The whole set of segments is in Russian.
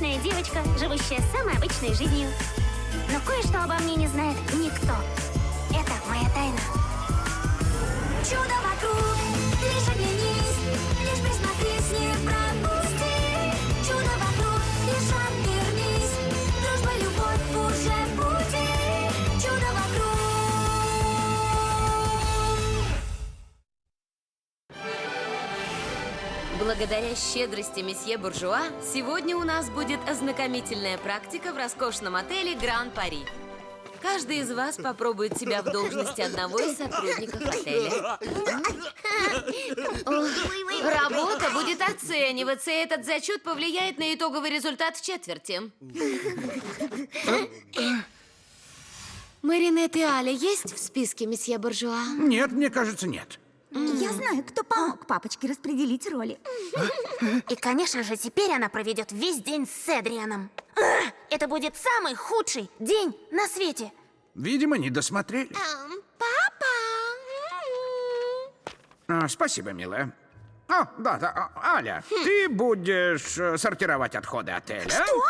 обычная девочка, живущая самой обычной жизнью. Но кое-что обо мне не знает никто. Это моя тайна. Чудо вокруг, лишь оглянись, лишь присмотрись, не пропусти. Чудо вокруг, лишь обернись, дружба, любовь уже в пути. Чудо вокруг. Благодаря щедрости месье Буржуа, сегодня у нас будет ознакомительная практика в роскошном отеле Гран Пари. Каждый из вас попробует себя в должности одного из сотрудников отеля. Работа будет оцениваться, и этот зачет повлияет на итоговый результат в четверти. Маринет и Аля есть в списке месье Буржуа? Нет, мне кажется, нет. Я знаю, кто помог папочке распределить роли. И, конечно же, теперь она проведет весь день с Эдрианом. Это будет самый худший день на свете. Видимо, не досмотрели. Папа! Спасибо, милая. О, да, Аля, ты будешь сортировать отходы отеля. Что?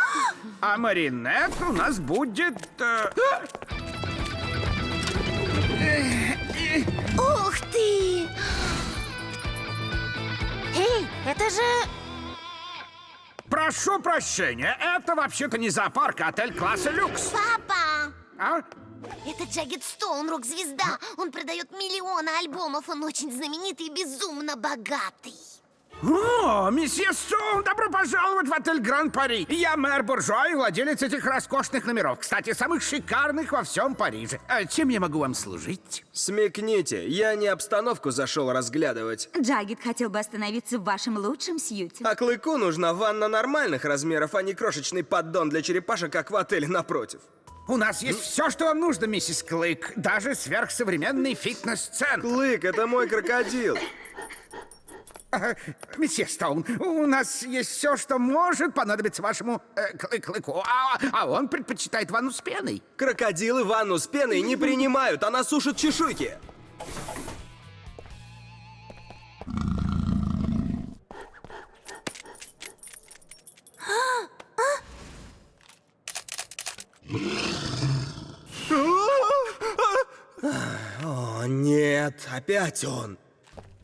А Маринет у нас будет... Ух ты! Эй, это же... Прошу прощения, это вообще-то не зоопарк, а отель класса люкс. Папа! А? Это Джаггед Стоун, рок-звезда. Он продает миллионы альбомов. Он очень знаменитый и безумно богатый. О, месье Стоун, добро пожаловать в отель Гран Пари. Я мэр Буржуа и владелец этих роскошных номеров. Кстати, самых шикарных во всем Париже. Чем я могу вам служить? Смекните, я не обстановку зашел разглядывать. Джаггед хотел бы остановиться в вашем лучшем сьюте. А Клыку нужна ванна нормальных размеров, а не крошечный поддон для черепашек, как в отеле напротив. У нас есть все, что вам нужно, миссис Клык. Даже сверхсовременный фитнес-центр. Клык, это мой крокодил. Месье Стоун, у нас есть все, что может понадобиться вашему Клыку. А он предпочитает ванну с пеной. Крокодилы ванну с пеной не принимают, она сушит чешуйки. О, нет, опять он.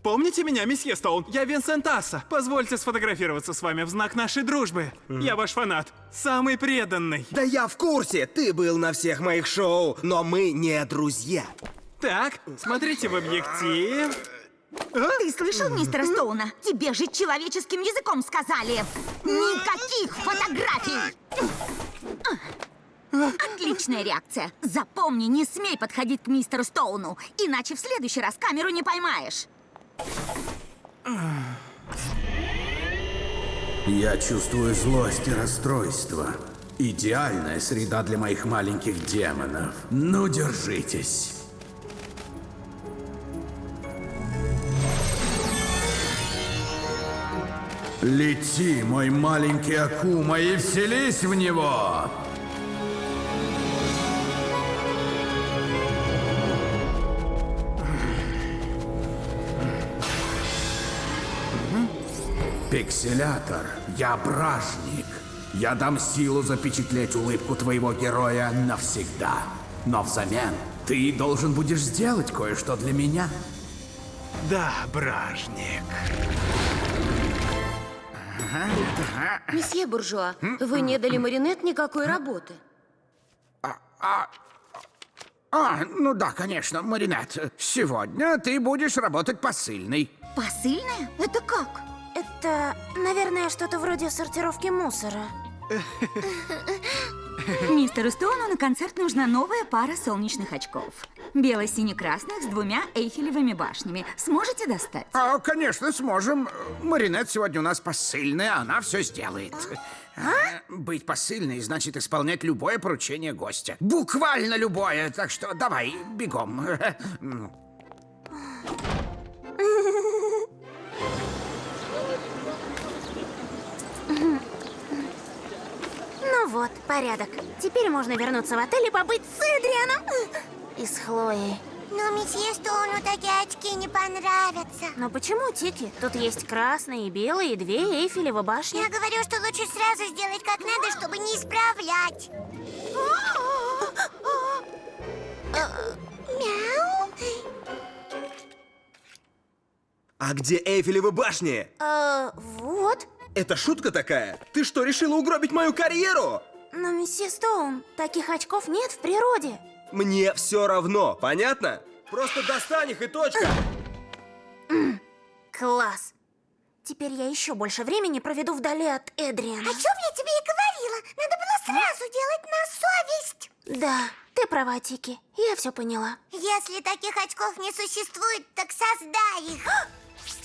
Помните меня, месье Стоун? Я Винсент Асса. Позвольте сфотографироваться с вами в знак нашей дружбы. Я ваш фанат. Самый преданный. Да я в курсе, ты был на всех моих шоу, но мы не друзья. Так, смотрите в объектив. Ты слышал мистера Стоуна? Тебе же человеческим языком сказали. Никаких фотографий! Отличная реакция. Запомни, не смей подходить к мистеру Стоуну, иначе в следующий раз камеру не поймаешь. Я чувствую злость и расстройство. Идеальная среда для моих маленьких демонов. Ну, держитесь. Лети, мой маленький Акума, и вселись в него! Пикселятор, я бражник. Я дам силу запечатлеть улыбку твоего героя навсегда. Но взамен ты должен будешь сделать кое-что для меня. Да, бражник. Месье Буржуа, вы не дали Маринет никакой работы. Ну да, конечно, Маринет. Сегодня ты будешь работать посыльной. Посыльная? Это как? Это, наверное, что-то вроде сортировки мусора. Мистеру Стоуну на концерт нужна новая пара солнечных очков. Бело-сине-красных с 2 Эйфелевыми башнями. Сможете достать? Конечно, сможем. Маринет сегодня у нас посыльная, она все сделает. Быть посыльной значит исполнять любое поручение гостя. Буквально любое, так что давай, бегом. Ну вот, порядок. Теперь можно вернуться в отель и побыть с Эдрианом. И с Хлоей. Но месье Стоуну такие очки не понравятся. Но почему, Тики? Тут есть красные, белые и 2 Эйфелевы башни. Я говорю, что лучше сразу сделать как надо, чтобы не исправлять. Мяу. А где Эйфелевы башни? Вот. Это шутка такая? Ты что, решила угробить мою карьеру? Но, месье Стоун, таких очков нет в природе. Мне все равно, понятно? Просто достань их и точка. Класс. Теперь я еще больше времени проведу вдали от Эдриана. О чем я тебе и говорила? Надо было сразу делать на совесть. Да, ты права, Тики. Я все поняла. Если таких очков не существует, так создай их.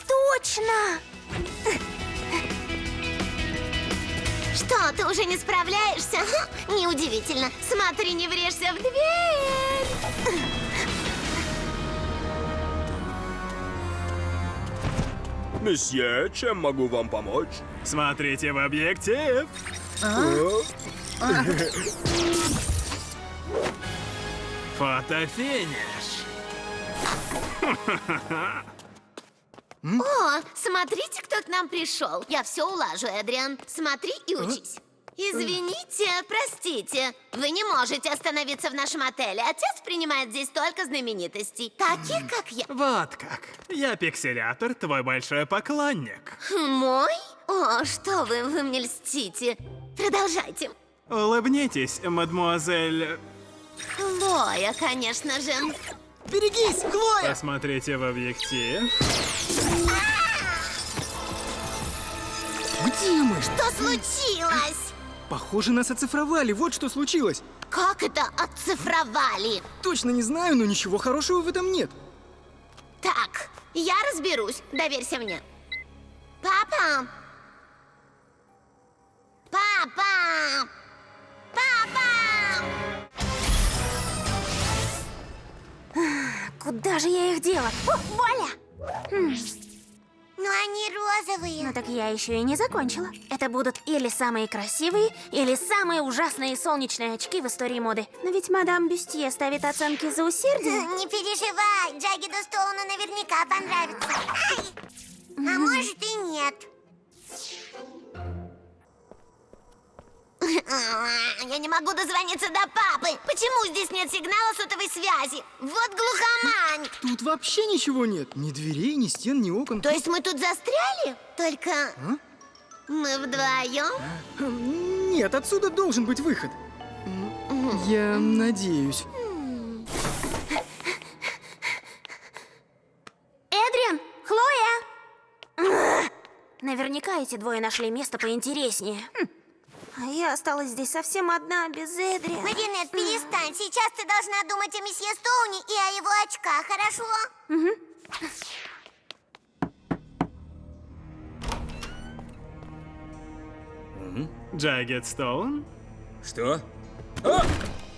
Точно! Что, ты уже не справляешься? Неудивительно. Смотри, не врежься в дверь. Месье, чем могу вам помочь? Смотрите в объектив. Фотофиниш. О, смотрите, кто к нам пришел. Я все улажу, Эдриан. Смотри и учись. Извините, простите. Вы не можете остановиться в нашем отеле. Отец принимает здесь только знаменитостей. Таких, как я. Вот как. Я пикселятор, твой большой поклонник. Мой? О, что вы мне льстите. Продолжайте. Улыбнитесь, мадмуазель. Хлоя, конечно же. Берегись, Хлоя! Посмотрите в объектив. Где мы? Что случилось? Похоже, нас оцифровали, вот что случилось. Как это оцифровали? Точно не знаю, но ничего хорошего в этом нет. Так, я разберусь. Доверься мне. Папа! Папа! Папа! Куда же я их дела? О, Воля! Но они розовые. Ну так я еще и не закончила. Это будут или самые красивые, или самые ужасные солнечные очки в истории моды. Но ведь мадам Бюстье ставит оценки за усердие. Не переживай, Джаггеду Стоуну наверняка понравится. А может и нет. Я не могу дозвониться до папы. Почему здесь нет сигнала сотовой связи? Вот глухомань. Тут вообще ничего нет. Ни дверей, ни стен, ни окон. То есть мы тут застряли? Только мы вдвоем? Нет, отсюда должен быть выход. Я надеюсь. Эдриан! Хлоя! Наверняка эти двое нашли место поинтереснее. А я осталась здесь совсем одна, без Эдриана. Маринет, перестань. Сейчас ты должна думать о месье Стоуне и о его очках, хорошо? Джаггед Стоун. Что?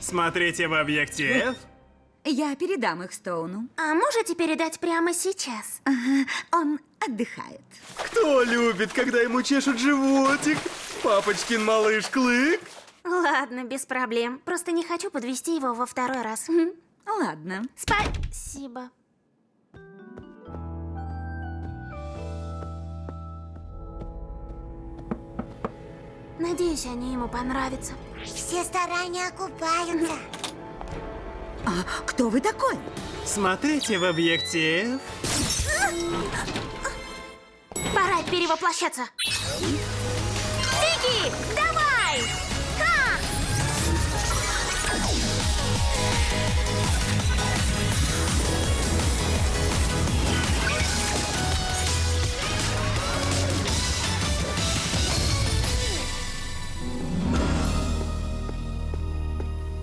Смотрите в объектив. Я передам их Стоуну. А можете передать прямо сейчас? Он отдыхает. Кто любит, когда ему чешут животик? Папочкин малыш Клык? Ладно, без проблем. Просто не хочу подвести его во второй раз. Ладно. Спасибо. Надеюсь, они ему понравятся. Все старания окупаются. А кто вы такой? Смотрите в объектив. Пора перевоплощаться. Тики, давай! Ха!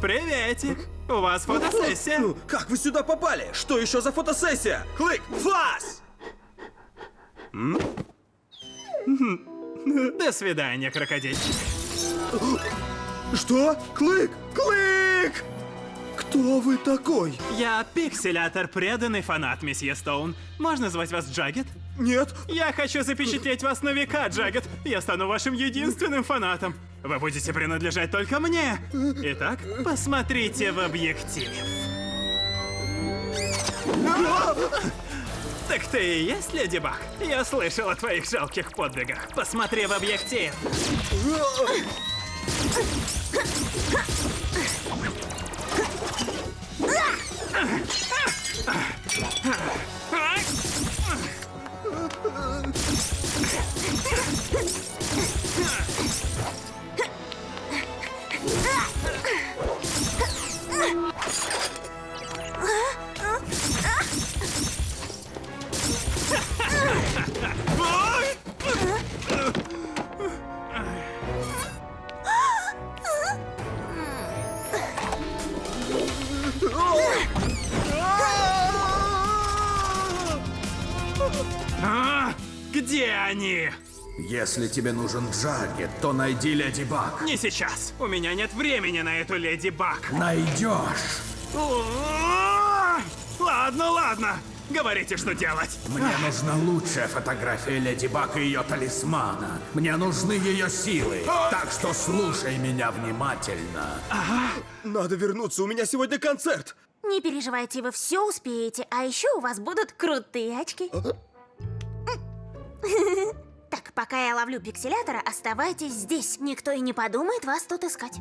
Приветик. У вас фотосессия. Ну, как вы сюда попали? Что еще за фотосессия? Клык, фас! До свидания, крокодильчик. Что? Клык! Клык! Кто вы такой? Я пикселятор, преданный фанат, месье Стоун. Можно звать вас Джаггед? Нет. Я хочу запечатлеть вас на века, Джаггед. Я стану вашим единственным фанатом. Вы будете принадлежать только мне. Итак, посмотрите в объектив. Так ты и есть Леди Баг? Я слышал о твоих жалких подвигах. Посмотри в объектив. Где они? Если тебе нужен Джаггет, то найди Леди Баг. Не сейчас. У меня нет времени на эту Леди Баг. Найдешь. Ладно. Говорите, что делать. Мне нужна лучшая фотография Леди Баг и ее талисмана. Мне нужны ее силы. Так что слушай меня внимательно. Надо вернуться, у меня сегодня концерт. Не переживайте, вы все успеете, а еще у вас будут крутые очки. Так, пока я ловлю пикселятора, оставайтесь здесь. Никто и не подумает вас тут искать.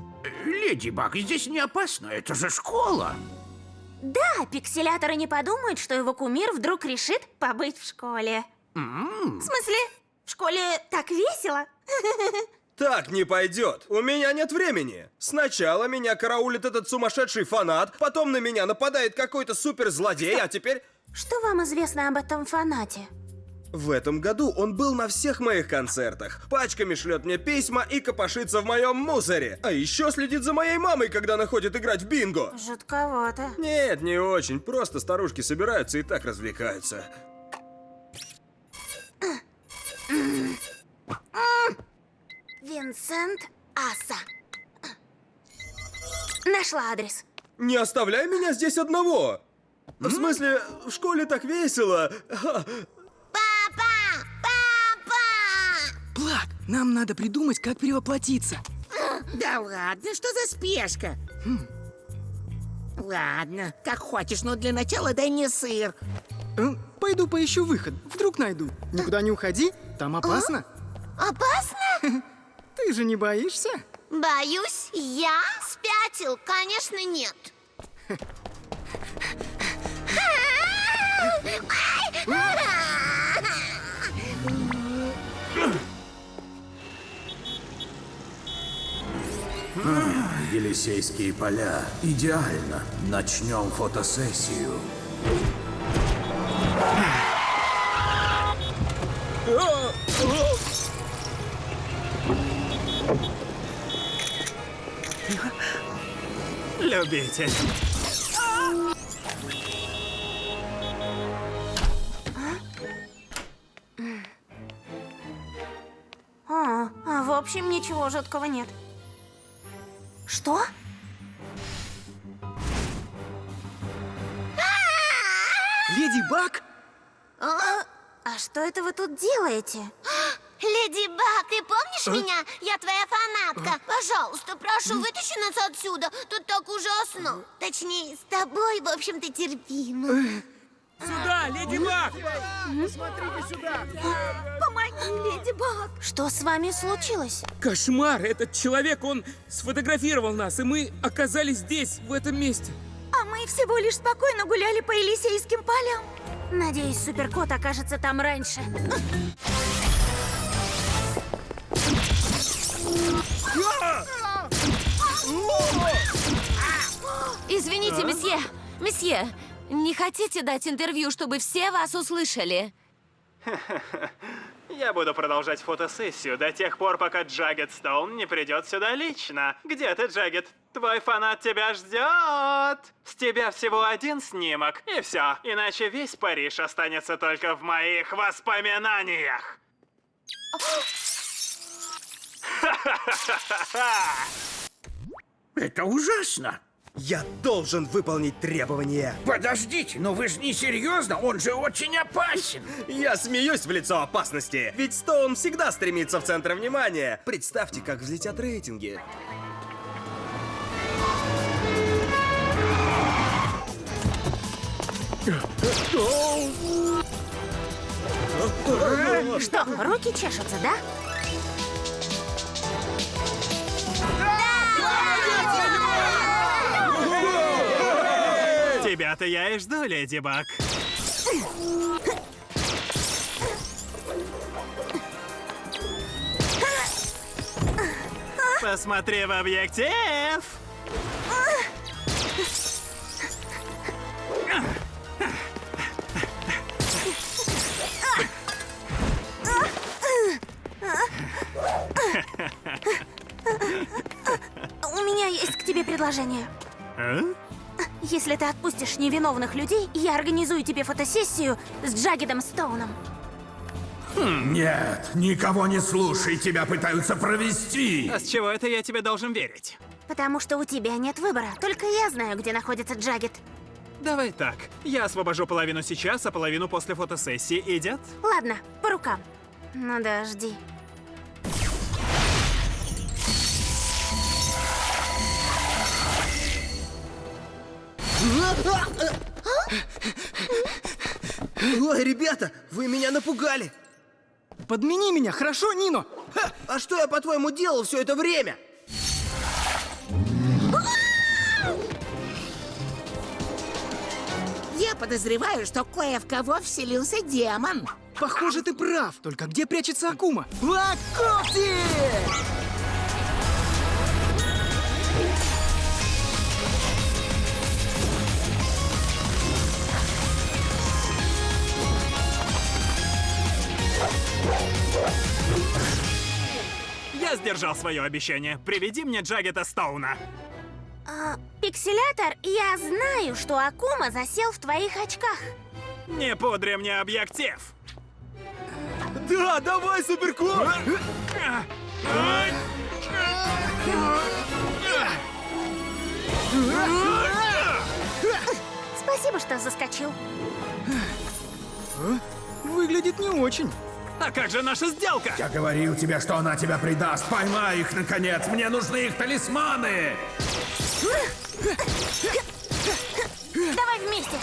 Леди Баг, здесь не опасно, это же школа. Да, пикселятор и не подумает, что его кумир вдруг решит побыть в школе. В смысле, в школе так весело? Так не пойдет. У меня нет времени. Сначала меня караулит этот сумасшедший фанат, потом на меня нападает какой-то суперзлодей, а теперь... Что вам известно об этом фанате? В этом году он был на всех моих концертах. Пачками шлет мне письма и копошится в моем мусоре. А еще следит за моей мамой, когда она ходит играть в бинго. Жутковато. Нет, не очень. Просто старушки собираются и так развлекаются. Винсент Аса. Нашла адрес. Не оставляй меня здесь одного. В смысле, в школе так весело. Плак, нам надо придумать, как перевоплотиться. Да ладно, что за спешка? Ладно, как хочешь, но для начала дай мне сыр. Пойду поищу выход, вдруг найду. Никуда не уходи, там опасно. Опасно? Ты же не боишься? Боюсь, я спятил, конечно, нет. Елисейские поля. Идеально. Начнем фотосессию. Любитель. В общем, ничего жуткого нет. Что? Леди Баг? А что это вы тут делаете? Леди Баг, ты помнишь меня? Я твоя фанатка. Пожалуйста, прошу, вытащи нас отсюда. Тут так ужасно. Точнее, с тобой, в общем-то, терпимо. Сюда, Леди Баг! Помоги, Леди Баг! Что с вами случилось? Кошмар! Этот человек, он сфотографировал нас, и мы оказались здесь, в этом месте. А мы всего лишь спокойно гуляли по Елисейским полям. Надеюсь, суперкот окажется там раньше. Извините, месье. Месье, не хотите дать интервью, чтобы все вас услышали? Я буду продолжать фотосессию до тех пор, пока Джаггет Стоун не придет сюда лично. Где ты, Джаггет? Твой фанат тебя ждет. С тебя всего один снимок, и все. Иначе весь Париж останется только в моих воспоминаниях. Это ужасно. Я должен выполнить требования. Подождите, но вы же не серьезно, он же очень опасен. Я смеюсь в лицо опасности, ведь Стоун всегда стремится в центр внимания. Представьте, как взлетят рейтинги. Что, руки чешутся, да? Тебя-то я и жду, Леди Баг. Посмотри в объектив. У меня есть к тебе предложение. Если ты отпустишь невиновных людей, я организую тебе фотосессию с Джаггедом Стоуном. Нет, никого не слушай, тебя пытаются провести. А с чего это я тебе должен верить? Потому что у тебя нет выбора. Только я знаю, где находится Джаггед. Давай так. Я освобожу половину сейчас, а половину после фотосессии. Идет? Ладно, по рукам. Ну да, жди. Ой, ребята, вы меня напугали. Подмени меня, хорошо, Нино? Ха, а что я, по-твоему, делал все это время? Я подозреваю, что кое в кого вселился демон. Похоже, ты прав. Только где прячется Акума? Лакофти! Я сдержал свое обещание. Приведи мне Джаггеда Стоуна. Пикселятор, я знаю, что Акума засел в твоих очках. Не пудри мне объектив. Да, давай, Суперкоп! Спасибо, что заскочил. Выглядит не очень. А как же наша сделка? Я говорил тебе, что она тебя предаст. Поймай их, наконец. Мне нужны их талисманы. Давай вместе.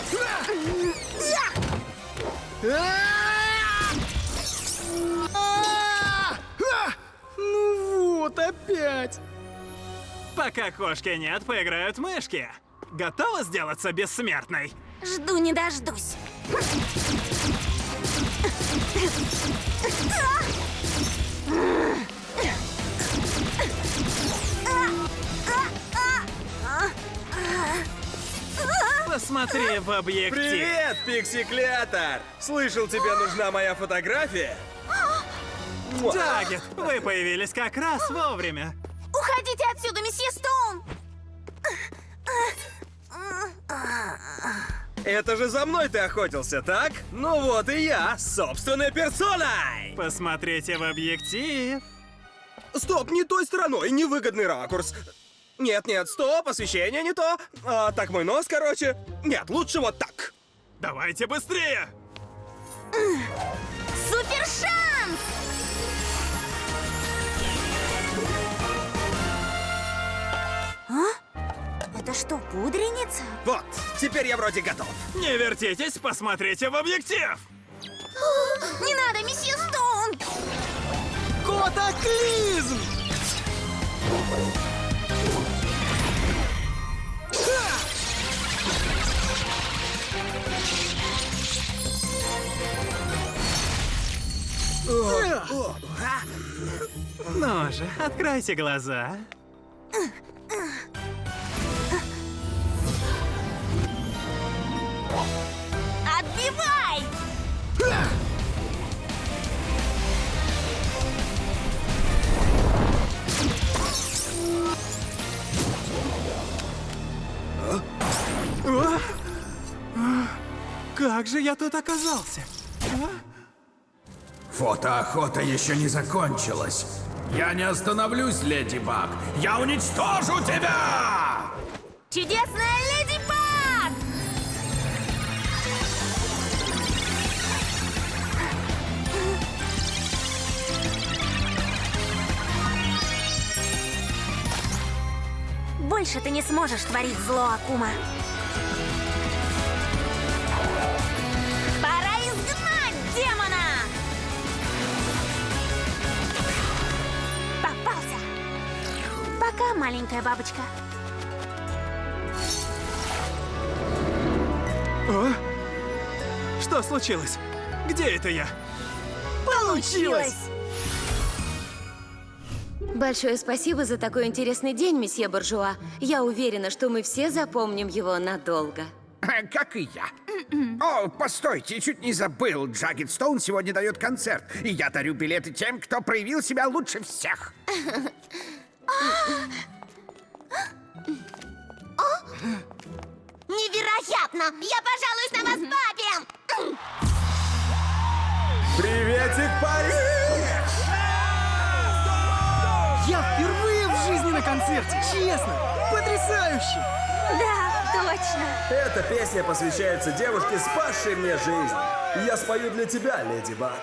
Ну вот, опять. Пока кошки нет, поиграют мышки. Готова сделаться бессмертной? Жду не дождусь. Посмотри в объектив. Привет, Пиксиклятор! Слышал, тебе нужна моя фотография? Джаггед, вы появились как раз вовремя. Уходите отсюда, месье Стоун! Это же за мной ты охотился, так? Ну вот и я, собственной персоной! Посмотрите в объектив. Стоп, не той стороной, невыгодный ракурс. Нет, стоп, освещение не то. Так мой нос, короче. Нет, лучше вот так. Давайте быстрее! Супер шанс! Это что, пудреница? Вот, теперь я вроде готов. Не вертитесь, посмотрите в объектив! Не надо, месье Стоун! Котоклизм! Ну же, откройте глаза. Отбивай! Как же я тут оказался? Фотоохота еще не закончилась. Я не остановлюсь, Леди Баг. Я уничтожу тебя! Чудесная Леди Баг! Больше ты не сможешь творить зло, Акума. Да, маленькая бабочка. О? Что случилось? Где это я? Получилось! Большое спасибо за такой интересный день, месье Буржуа. Я уверена, что мы все запомним его надолго. Как и я. О, постойте, чуть не забыл. Джаггед Стоун сегодня дает концерт. И я дарю билеты тем, кто проявил себя лучше всех. Невероятно! Я пожалуюсь на вас папе! Приветик, Париж! Я впервые в жизни на концерте, честно! Потрясающе! Да, точно. Эта песня посвящается девушке, спасшей мне жизнь. Я спою для тебя, Леди Баг.